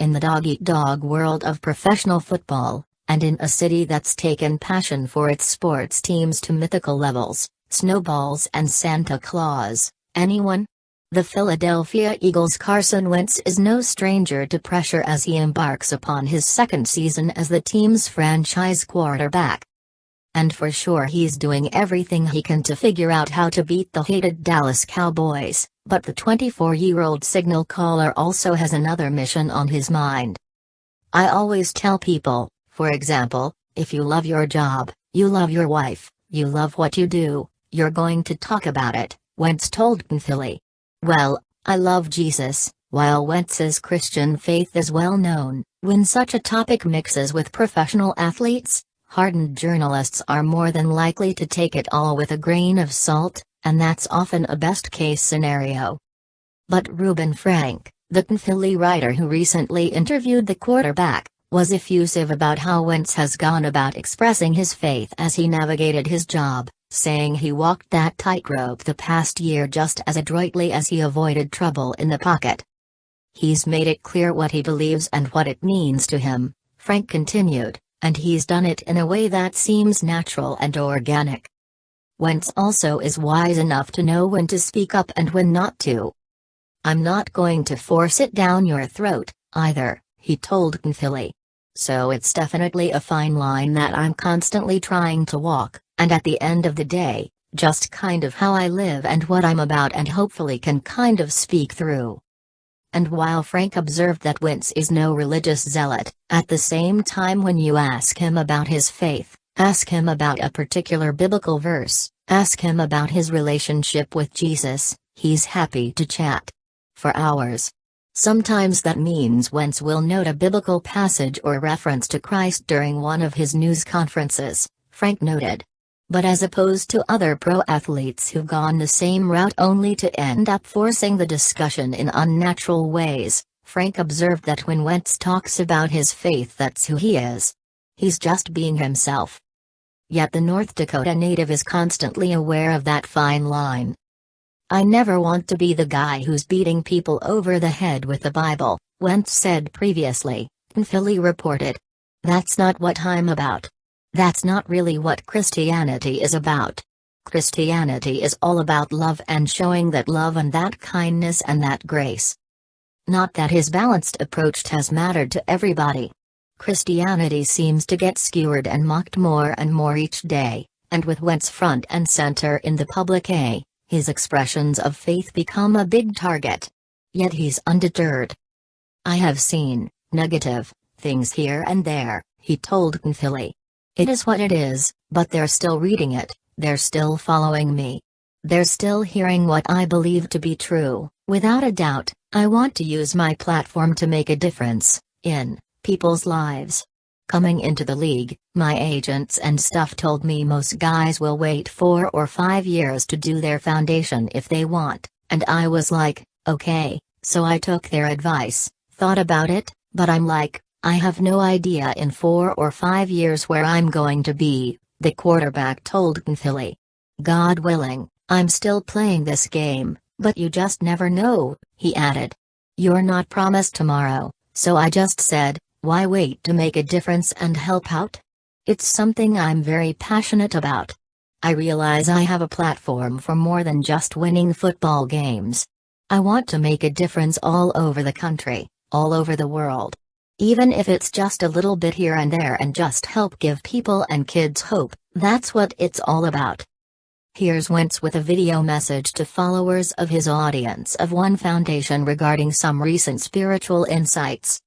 in the dog-eat-dog world of professional football, and in a city that's taken passion for its sports teams to mythical levels, snowballs and Santa Claus, anyone? The Philadelphia Eagles' Carson Wentz is no stranger to pressure as he embarks upon his second season as the team's franchise quarterback. And for sure he's doing everything he can to figure out how to beat the hated Dallas Cowboys, but the 24-year-old signal caller also has another mission on his mind. I always tell people, for example, if you love your job, you love your wife, you love what you do, you're going to talk about it, Wentz told Philly. Well, I love Jesus. While Wentz's Christian faith is well known, when such a topic mixes with professional athletes, hardened journalists are more than likely to take it all with a grain of salt, and that's often a best-case scenario. But Reuben Frank, the Philly writer who recently interviewed the quarterback, was effusive about how Wentz has gone about expressing his faith as he navigated his job, saying he walked that tightrope the past year just as adroitly as he avoided trouble in the pocket. He's made it clear what he believes and what it means to him, Frank continued, and he's done it in a way that seems natural and organic. Wentz also is wise enough to know when to speak up and when not to. I'm not going to force it down your throat, either, he told Philly. So it's definitely a fine line that I'm constantly trying to walk, and at the end of the day, just kind of how I live and what I'm about and hopefully can kind of speak through. And while Frank observed that Wentz is no religious zealot, at the same time when you ask him about his faith, ask him about a particular biblical verse, ask him about his relationship with Jesus, he's happy to chat. For hours. Sometimes that means Wentz will note a biblical passage or reference to Christ during one of his news conferences, Frank noted. But as opposed to other pro athletes who've gone the same route only to end up forcing the discussion in unnatural ways, Frank observed that when Wentz talks about his faith, that's who he is. He's just being himself. Yet the North Dakota native is constantly aware of that fine line. I never want to be the guy who's beating people over the head with the Bible, Wentz said previously, Philly reported. That's not what I'm about. That's not really what Christianity is about. Christianity is all about love and showing that love and that kindness and that grace. Not that his balanced approach has mattered to everybody. Christianity seems to get skewered and mocked more and more each day, and with Wentz front and center in the public eye, his expressions of faith become a big target. Yet he's undeterred. I have seen negative things here and there, he told Philly. It is what it is, but they're still reading it, they're still following me. They're still hearing what I believe to be true. Without a doubt, I want to use my platform to make a difference in people's lives. Coming into the league, my agents and stuff told me most guys will wait 4 or 5 years to do their foundation if they want, and I was like, okay, so I took their advice, thought about it, but I'm like, I have no idea in 4 or 5 years where I'm going to be, the quarterback told Philly. God willing, I'm still playing this game, but you just never know, he added. You're not promised tomorrow, so I just said, why wait to make a difference and help out? It's something I'm very passionate about. I realize I have a platform for more than just winning football games. I want to make a difference all over the country, all over the world. Even if it's just a little bit here and there and just help give people and kids hope, that's what it's all about. Here's Wentz with a video message to followers of his audience of One Foundation regarding some recent spiritual insights.